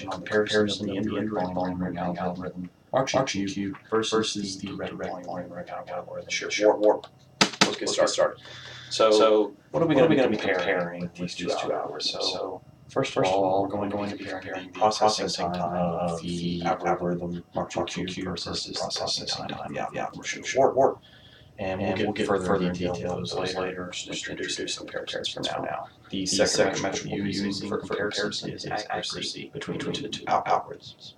on the comparison of the indirect volume rendering algorithm, RGQ versus the direct volume rendering algorithm, shear warp. Let's get started. So what are we going to be comparing with these two algorithms? So first of all, we're going to be comparing the processing time of the algorithm RGQ versus the processing time of the algorithm shear warp. And we'll get further details later. Just introduce comparisons for now. The second metric we'll be using for comparison is accuracy between the two algorithms.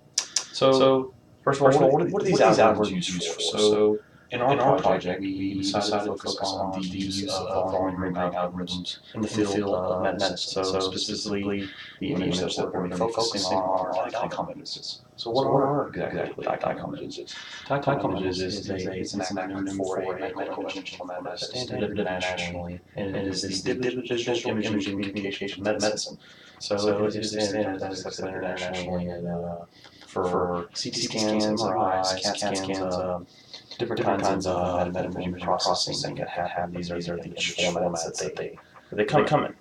So first of all, what are these algorithms used for? So in our project, we decided to focus on the use of volume rendering algorithms in the field of medicine. So specifically, the images that we're going to be focusing on are DICOM images. So what are exactly DICOM images? DICOM images is an acronym for a medical imaging format that is standard internationally, and it is the digital imaging communication medicine. So it is standard that is accepted internationally for CT scans, MRIs, CAT scans, different kinds of medical imaging processing that have these are the image formats that they come in.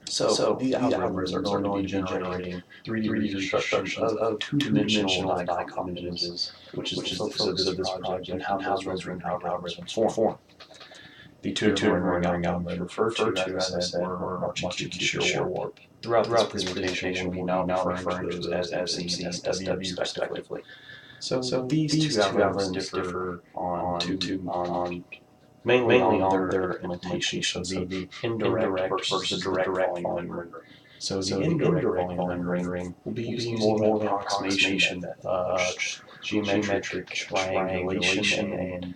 So these algorithms are going to be generating 3D reconstructions of two-dimensional DICOM images, which is the focus of this project and how those rendering algorithms form. The two-dimensional rendering algorithms referred to, as I said, were RGQ shear warp. Throughout this presentation, we'll now referring to those as MC and SW respectively. So these two algorithms differ mainly on their implementation. So the indirect versus the direct volume rendering. So the indirect volume rendering will be using more of an approximation method, geometric triangulation, and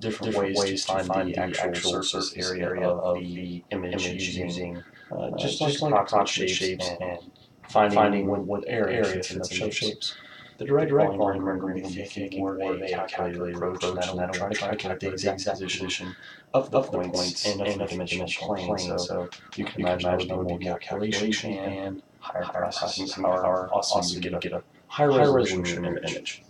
different ways to find the actual surface area of the image using just like approximate shapes and finding what area fits in those shapes. The direct volume rendering will be taking more of a calculated approach, and that'll try to calculate the exact position of the points in a three-dimensional plane. So you can imagine there would be more calculation and higher processing power, also to get a higher resolution image.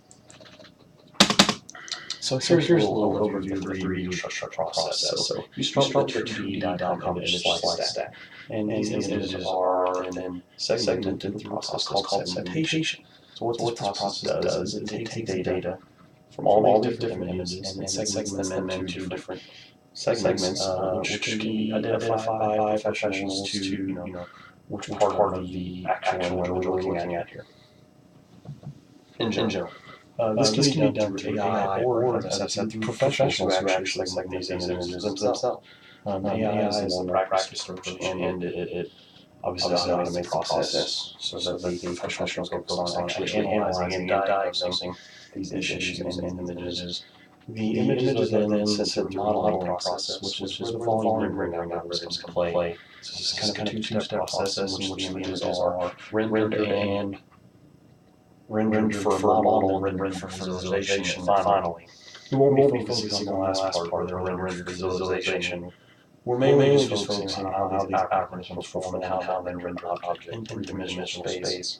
So here's a little overview of the 3D structure process. So you start with your 2D DICOM image slide stack, and these images are then segmented through a process called segmentation. So what this process does is it takes the data from all these different images and segments them into different segments, which can be identified by professionals to which part of the actual image we're looking at here. In general. This can be done through AI or, as I said, through professionals who actually segment these images themselves. AI is a more practice approach, and it obviously automates the process so that the professionals can focus on actually analyzing and diagnosing these issues and images. The images are then sent to the modeling process, which is where the volume rendering algorithms can play. So this is kind of a two-step process in which the images are rendered for model and rendered for visualization finally. We won't be focusing on the last part where they're rendered for visualization. We're mainly just focusing on how these algorithms perform and how they render objects in three-dimensional space.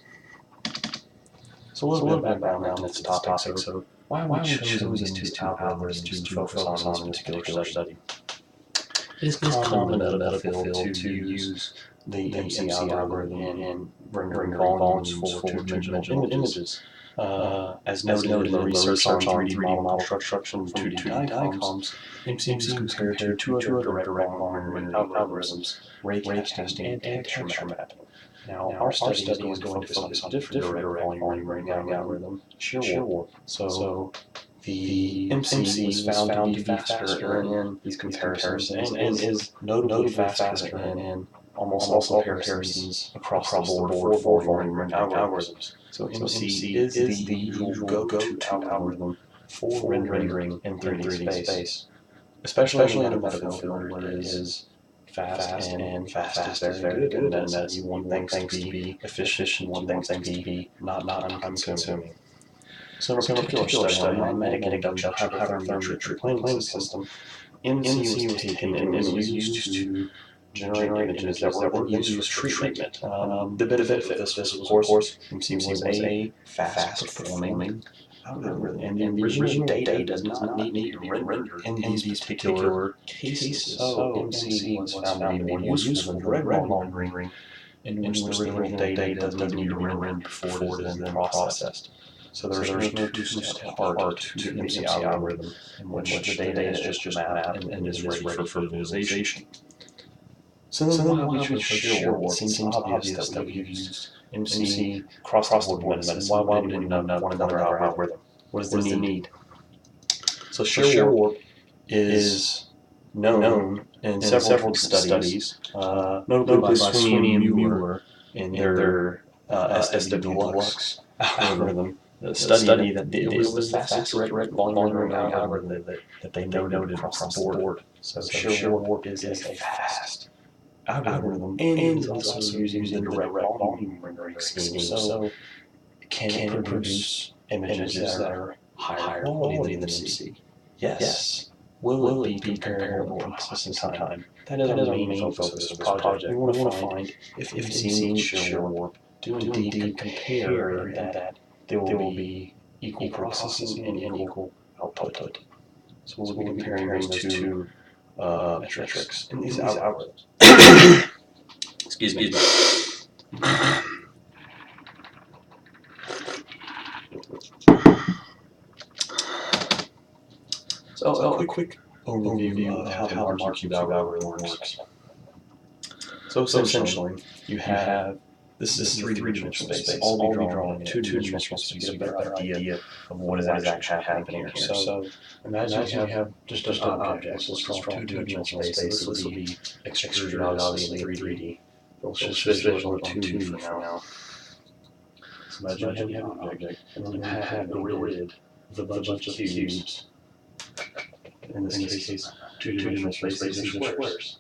So a little bit of background on this topic. So why we chose these two algorithms to focus on in this particular study? It is common in the medical field to use the MC algorithm in rendering volumes for two-dimensional images. As noted in the research on 3D model construction from 2D DICOMs, MC is compared to two other direct volume rendering algorithms, raycasting and texture mapping. Now, our study is going to focus on a different direct volume rendering algorithm, shear warp. So the MC was found to be faster in these comparisons and is notably faster in almost all comparisons across the board for volume rendering algorithms. So MC is the usual go-to algorithm for rendering in 3D space, especially in the medical field where it is fast and fast is very good. And then you want things to be efficient, one thing to be not time-consuming. So in a particular study on magnetic induction hyperthermometric planing system, MC was taken and was used to generate images that were used for treatment. The benefit of this was, of course, MC was a fast-performing algorithm, and the original data does not need to be rendered in these particular cases. So MC was found to be more useful than direct volume rendering in which the original data doesn't need to be run before it is then processed. So there's no two-step part to the MC algorithm in which the data is just mapped and is ready for visualization. So then why we chose shear warp? It seems obvious that we used MC across the board medicine. Why would we not one another algorithm? What is the need? So shear warp is known in several studies, notably by Sweeney and Mueller in their SW algorithm, the study that it was the fastest direct volume rendering algorithm that they noted across the board. So shear warp is a fast algorithm and is also using the direct volume rendering scheme. So can it produce images that are higher quality than MC? Yes. Will it be comparable in processing time? That is our main focus of this project. We want to find if MC and shear warp do indeed compare, and that there will be equal processing and equal output. So we'll be comparing those two metrics in these algorithms. Excuse me. So a quick overview of how the margin cube algorithm works. So essentially, you have this is a three-dimensional space. All be drawn in two-dimensional space to get a better idea of what is actually happening here. So imagine you have just an object. Let's draw two-dimensional space. This will be extruded obviously in 3D. Let's just visualize 2D for now. So imagine you have an object, and then you have a grid with a bunch of cubes. In this case, two-dimensional spaces and squares.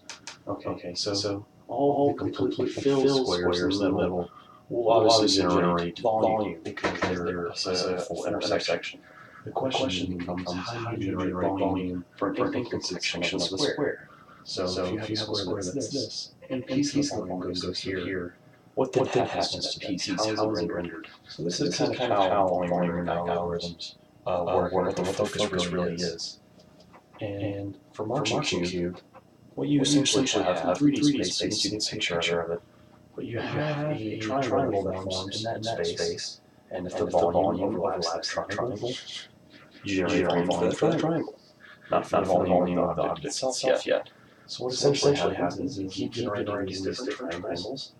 Okay, so all completely filled squares in the middle will obviously generate volume because they're a full intersection. The question becomes how do you generate volume for an empty section of the square? So if you have a square that's this, and a piece of volume goes here, what then happens to the piece? How is it rendered? So this is kind of how volume rendering algorithms work, what the focus really is. And for margin cube, what you essentially have in 3D space, you can see a picture of it, but you have a triangle that forms in that space, and if the volume overlaps that triangle, you generate volume for the triangle, not the volume of the object itself yet. So what essentially happens is you keep generating these different triangles,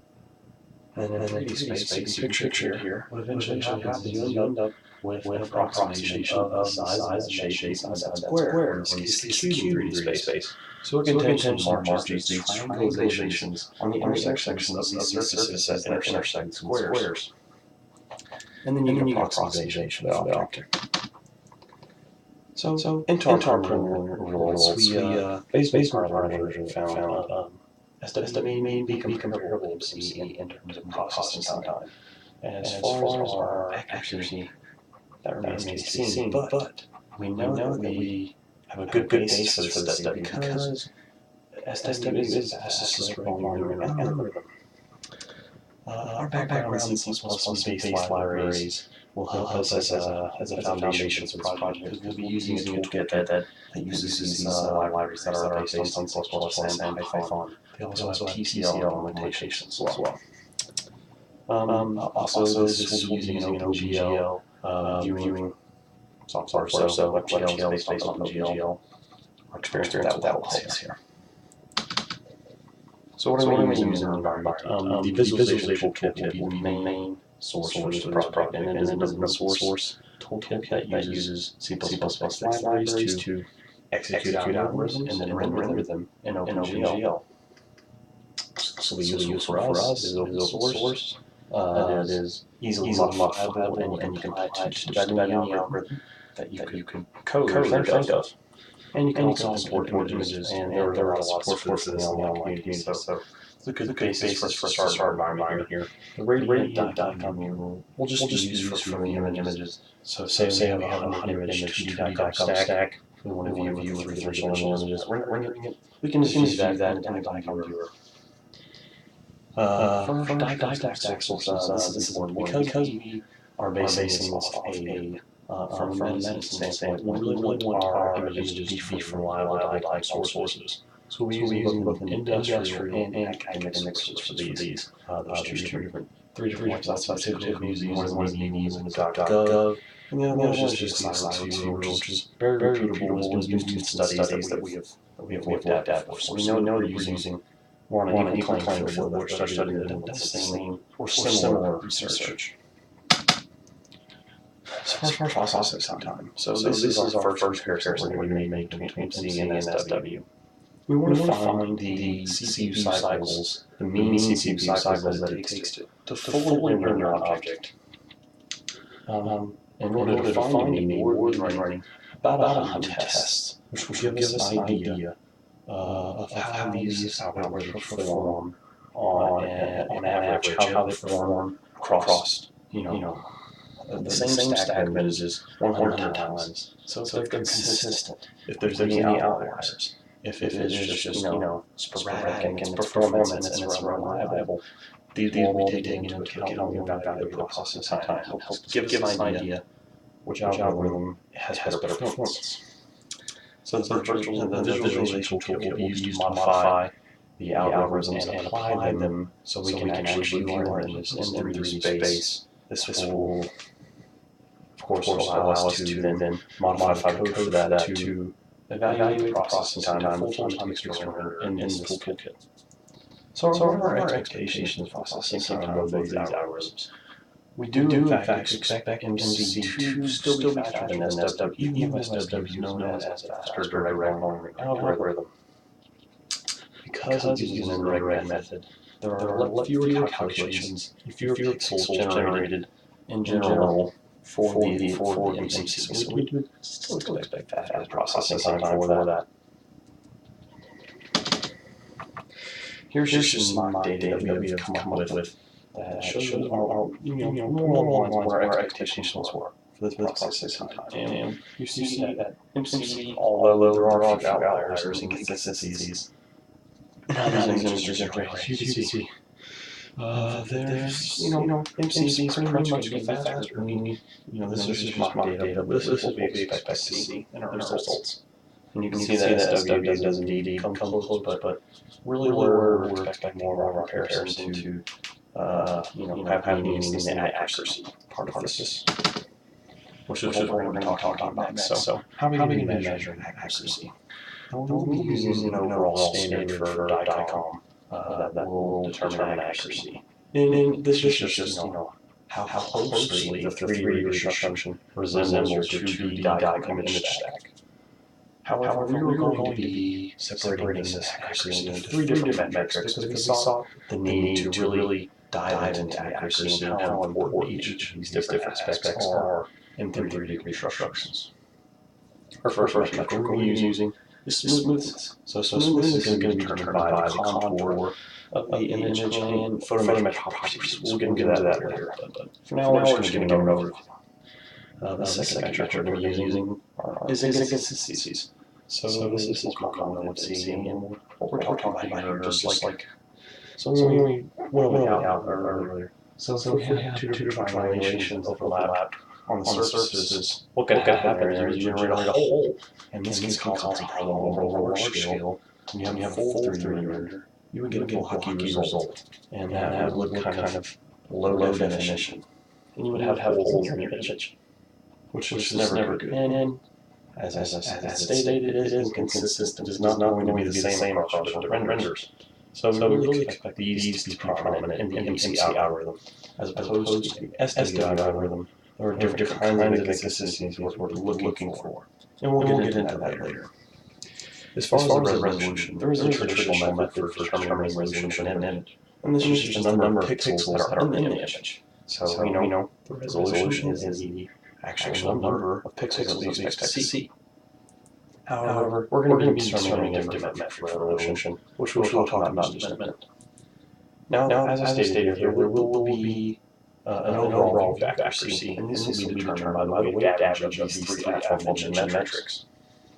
and in 3D space, you can picture here, what eventually happens is you end up with an approximation of the size and shape of that square, in this case the cube in 3D space. So it contains marks these triangulations on the intersections of these surfaces that intersect squares. And then you can approximate the object. So into our preliminary results, we based on our version found estimating may be comparable to MC in terms of processing time. And as far as our accuracy, that remains to be seen, but we know that we have a good basis for this study because SW is a fastest volume rendering algorithm. Our background in C++ based libraries will help us as a foundation for this project because we'll be using a toolkit that uses these libraries that are based on C++ and Python. They also have TCL implementations as well. Also, this will be using an OpenGL viewing software, so WebGL is based on OpenGL. Our experience with that will help us here. So what are we using in our environment? The visualization toolkit will be the main source for this project, and then there's another source toolkit that uses C++ libraries to execute algorithms and then render them in OpenGL. So the useful for us is open source. It is easily modifiable, and you can apply it to just about any algorithm that you can code or think of. And you can also import images, and there are a lot of support for this in the online community. So it's a good basis for our environment here. The radiant.com we'll just use for the images. So say we have a 100-image 2D.com stack. We want to view with the original images. We can just use that in the DICOM viewer. For diagnostic stack sources, this is important because we are basing this off from a medicine standpoint. We really want our images to be from reliable diagnostic sources. So we're using both an industrial and academic sources for these. There's three different websites typically using. One is the .gov, and the other one is just the CSC, which is very reputable. Has been used in studies that we have looked at before. So we know that we're using more on an equal playing field with our study that have the same or similar research. So far processing time. So this is our first comparison we're going to make between MC and SW. We want to find the CPU cycles, the mean CPU cycles that it takes to fully render an object. In order to find the mean, we're running about 100 tests, which will give us an idea of how these algorithms perform on average, how they perform across, the same stack of images 100 times. So if they're consistent, if there's any outliers, if it's just sporadic in its performance and it's reliable, these will be taken into account when we evaluate the processing time. Helps give us an idea which algorithm has better performance. So the visualization toolkit will be used to modify the algorithms and apply them so we can actually view our images in 3D space. This will, of course, allow us to then modify the code for that to evaluate processing time, full-time experience in this toolkit. So what are our expectations for processing time of these algorithms? We do in fact expect MC to still be faster than SW, even if SW is known as a faster direct line algorithm. Because it's using an indirect method, there are fewer calculations, fewer pixels generated in general for the MC. So we would still expect faster processing time for that. Here's just some mock data that we have come up with that shows our more lines where our expectations were for this processing time. And you see that MC, although there are a few outliers and inconsistencies, these images are great. As you can see, there's MC is pretty much going to be faster. I mean, this is just mock data, but this is what we expect to see in our results. And you can see that SW does indeed come close, but really we're expecting more of our comparison to have meaning in the accuracy part of this, which is what we're going to talk about next. So how are we going to be measuring accuracy? We'll be using an overall standard for DICOM that will determine accuracy. And this is just how closely the 3D reconstruction resembles your 2D DICOM image stack. However, we were going to be separating this accuracy into three different metrics because we saw the need to really dive into accuracy and how important each of these different aspects are in 3D reconstructions. Our first metric we're going to be using is smoothness. So smoothness is going to be determined by the contour of the image and photometric properties. We'll get into that later. But for now, we're just going to give an overview. The second metric we're going to be using is inconsistencies. So this is more common with C, and what we're talking about here, just like so we went out earlier. So if we have two different triangulations overlap on the surfaces, what can happen there is you generate a hole, and this can cause a problem over a large scale. When you have a full 3D render, you would get a hockey result, and that would look kind of low definition, and you would have holes in your image, which is never good. And as I stated, it is inconsistent. It is not going to be the same across different renders. So we really expect these to be prominent in the MC algorithm, as opposed to the SW algorithm. There are different kinds of inconsistencies we're looking for, and we'll get into that later. As far as the resolution, there is a traditional method for determining resolution in an image, and this is just the number of pixels that are in the image. So we know the resolution is the actual number of pixels that we expect to see. However, we're going to be determining a different method for resolution, which we'll talk about in just a minute. Now, as I stated here, there will be an overall view of accuracy, and this will be determined by the weighted average of these three aforementioned metrics.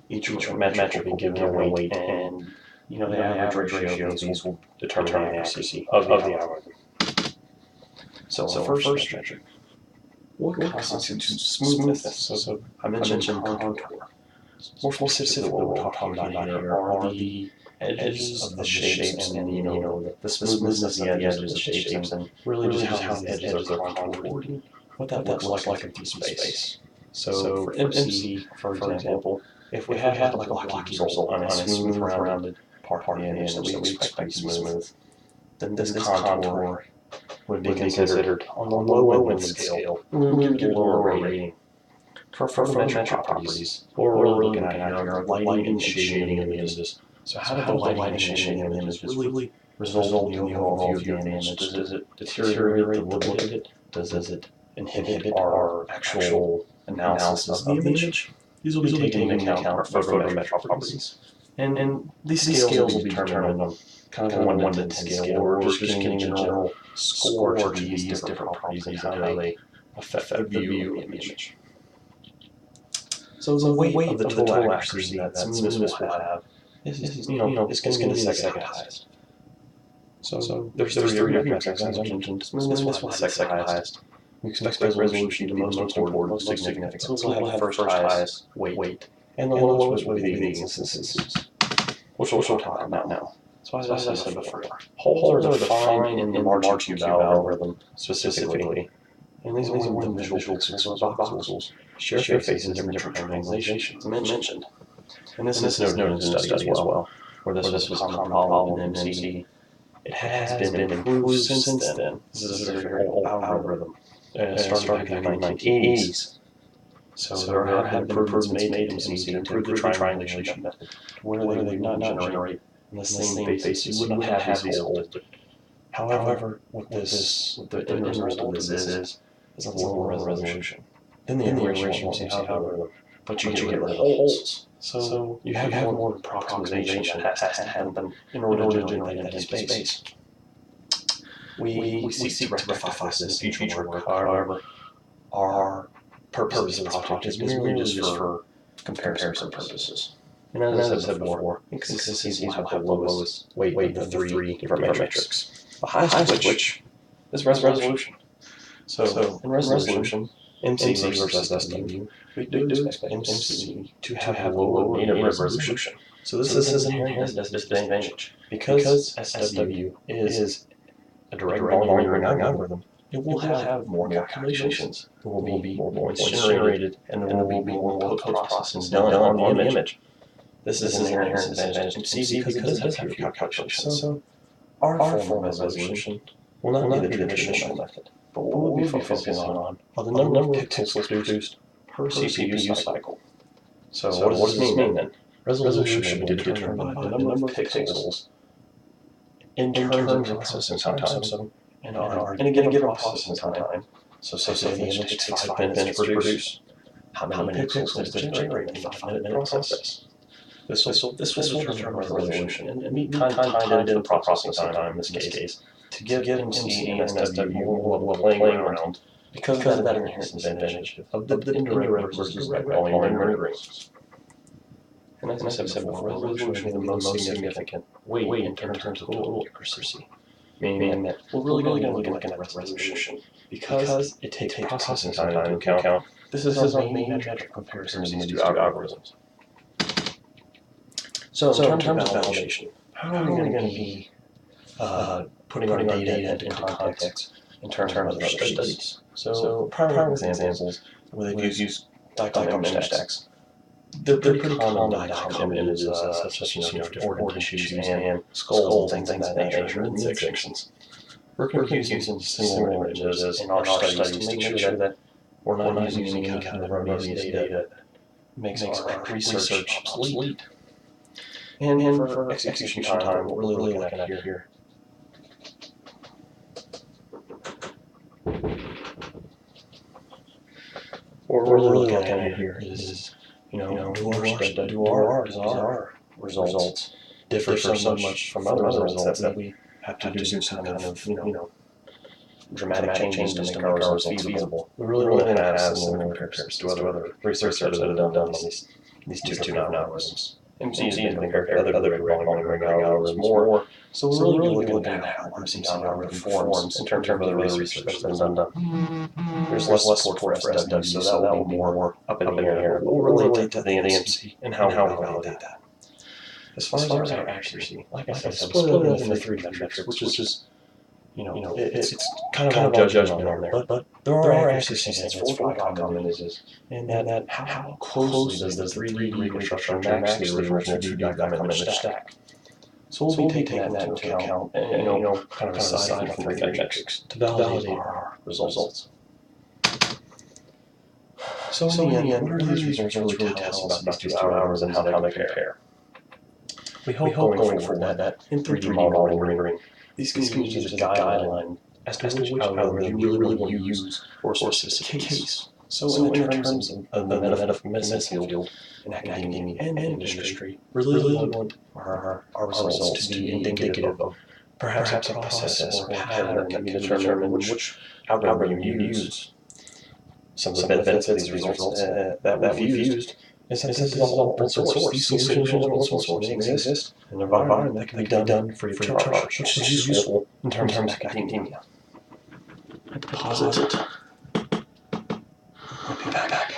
Each metric will be given a weight, and the average ratio of these will determine the accuracy of the algorithm. So first metric. What constitutes smoothness? So I mentioned contour. More specifically, what we're talking about here are the edges of the shapes and the smoothness of the edges of the shapes and really just how the edges are contoured, what that looks like in 3D space. So for MC, for example, if we had like a blocky result on a smooth rounded part of the image that we expect to be smooth, then this contour would be considered on the low end scale. We'll give it a lower rating. For photometric properties, what we're really looking at here are the lighting and shading of the images. So how do the lighting and shading of the images really result in the overall view of the image? Does it deteriorate the look of it? Does it inhibit our actual analysis of the image? These will be taken into account for photometric properties. And these scales will be determined on kind of a 1 to 10 scale, or just giving a general score to these different properties and how they affect the view of the image. So the weight of the total accuracy that smoothness will have is going to be the second highest. So there's three different metrics, as I mentioned. Smoothness will have the second highest. We expect resolution to be the most important, most significant. So we'll have the first highest weight. And the lowest will be the inconsistencies, which we'll talk about now. So as I said before, holes are defined in the March-Cube algorithm specifically. And these are the visual pixels of voxels share faces in different organizations mentioned. And this is noted in the study as well, where this was a common problem in MC. It has been improved since then. This is a very old algorithm. Started back in the 1980s. So there have been improvements made to MC to improve the triangulation method, where they would not generate in the same basis. You would not have these holes. However, what the end result of this is a lower resolution than the original MC algorithm, but you get rid of the holes. So you have more approximation that has to happen in order to generate that empty space. We seek to rectify this in future work. However, our purpose of this project is merely just for comparison purposes. And as I said before, inconsistencies will have the lowest weight of the three different metrics. The highest of which is resolution. So in resolution, MC versus SW, we do expect MC to have a lower native resolution. So this is an inherent disadvantage. Because SW is a direct volume algorithm, it will have more calculations. There will be more points generated, and there will be more post-processing done on the image. This is an inherent disadvantage to MC because it does have fewer calculations. So our form of resolution will not be the traditional method, but what we'll be focusing on are the number of pixels produced per CPU cycle. So what does this mean then? Resolution will be determined by the number of pixels in terms of processing time. So in a given processing time, so say the image takes 5 minutes to produce, how many pixels does it generate in a 5-minute process? This will determine resolution and meet time into the processing time in this case to give MC and SW more level playing around because of that inherent disadvantage of the indirect versus direct volume renderings. And as I said before, resolution will be the most significant weight in terms of total accuracy, meaning that we're really going to be looking at resolution because it takes processing time into account. This is our main metric of comparison of these two algorithms. So in terms of validation, how are we going to be putting our data into context in terms of other studies? So prior examples where they've used DICOM image stacks, they're pretty common DICOM images such as organ tissues and skulls and things of that nature in sections. We're going to be using similar images in our studies to make sure that we're not using any kind of erroneous data that makes our research obsolete. And for execution time, what we're really looking at here. What we're really looking at here is, do our results differ so much from other results that we have to do some kind of dramatic changes to make our results feasible. We really want to have similar comparisons to other research that have been done on these two different algorithms. MC has been compared to other direct volume rendering algorithms more, so we're really looking at how MC algorithm performs in terms of other research that's been done. There's less support for SW, so that will be more up in the air. We'll relate that to the MC and how we validate that. As far as our accuracy, like I said, split it up into three metrics, which is it's kind of all judgment on there. But there are accuracy standards for common images, and that how closely does the 3D reconstruction match the original 2D image stack. So we'll be taking that into account, and kind of aside from three metrics to validate our results. So in the end, what are these results really tell us about these 2 hours and how they compare? We hope going forward that in 3D modeling rendering, these can be used as a guideline as to which algorithm you really want to use for a specific case. So in terms of the medicine field, in academia and industry, really want our results to be indicative of perhaps a process or pattern that can determine which algorithm you use. Some of the benefits of these results that we've used is that this is all open source. These solutions are open source. They exist in an environment that can be done free of charge, which is useful in terms of academia. I deposit. I'll be back.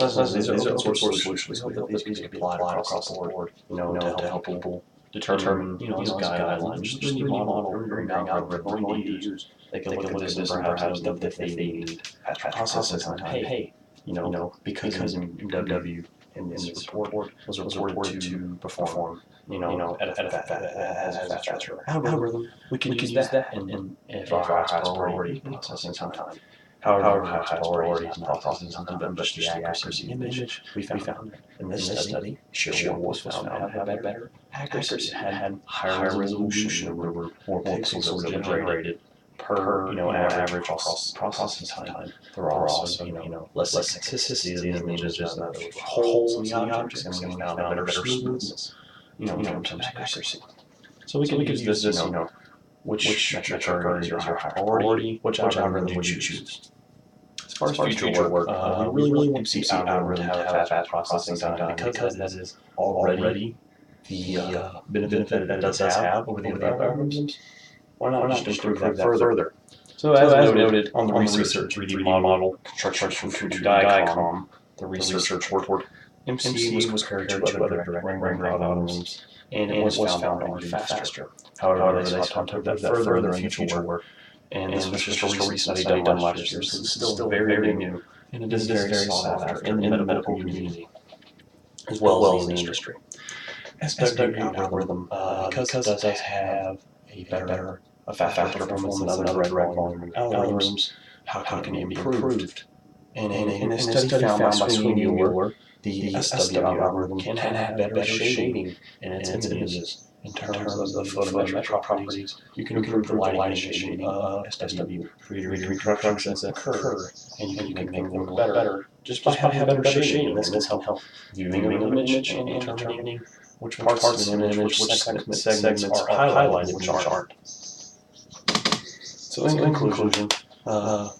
These are open source solutions. We hope that these can be applied across the board, to help people determine, as a guideline, just the model rendering algorithm we need to use. They can look at this and perhaps know if they need faster processing time. Hey, because in MW in this report was reported to perform, at a faster algorithm, we can use that and if our highest priority processing time. However, highest priority is not processing time, but just the accuracy of the image we found. In this study, shear was found to have better accuracy, had higher resolution, there were more pixels that were generated per, average processing time. There were also, less consistency in the images, there were holes in the objects, and we found better smoothness, in terms of accuracy. So we can use this, which metric is your high priority, which algorithm would you choose? As far as future work, we really want to see algorithm to have fast processing time because that is already the benefit that it does have over the other algorithms. Why not just improve that further? So as noted on the research 3D model construction from DICOM, the research report, MC was compared to other direct rendering algorithms, and it was found to be faster. However, they sought to improve that further in future work. And this was just a recent study done last year, so this is still very new, and it is very sought after in the medical community, as well as in the industry. SW algorithm, because it does have a faster performance than other direct volume algorithms, how can it be improved? And in a study found by Sweeney Mueller, the SW algorithm can have better shading in its images. In terms of the photometric properties, you can improve the lighting and shading of SW for your reconstructions that occur, and you can make them look better just by having better shading. This can help viewing of an image and determining which parts of an image, which segments are highlighted, which aren't. So in conclusion,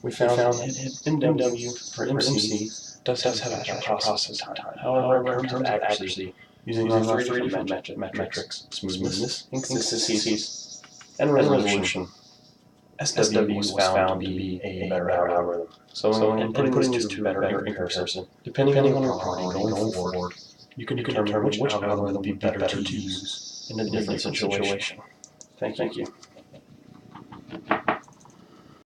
we found that MW for MC does have a faster processing time. However, in terms of accuracy, using our three different metrics, smoothness, inconsistencies, and resolution, SW was found to be a better algorithm. So in putting these two better in comparison, depending on your priority going forward, you can determine which algorithm would be better to use in a different situation. Thank you.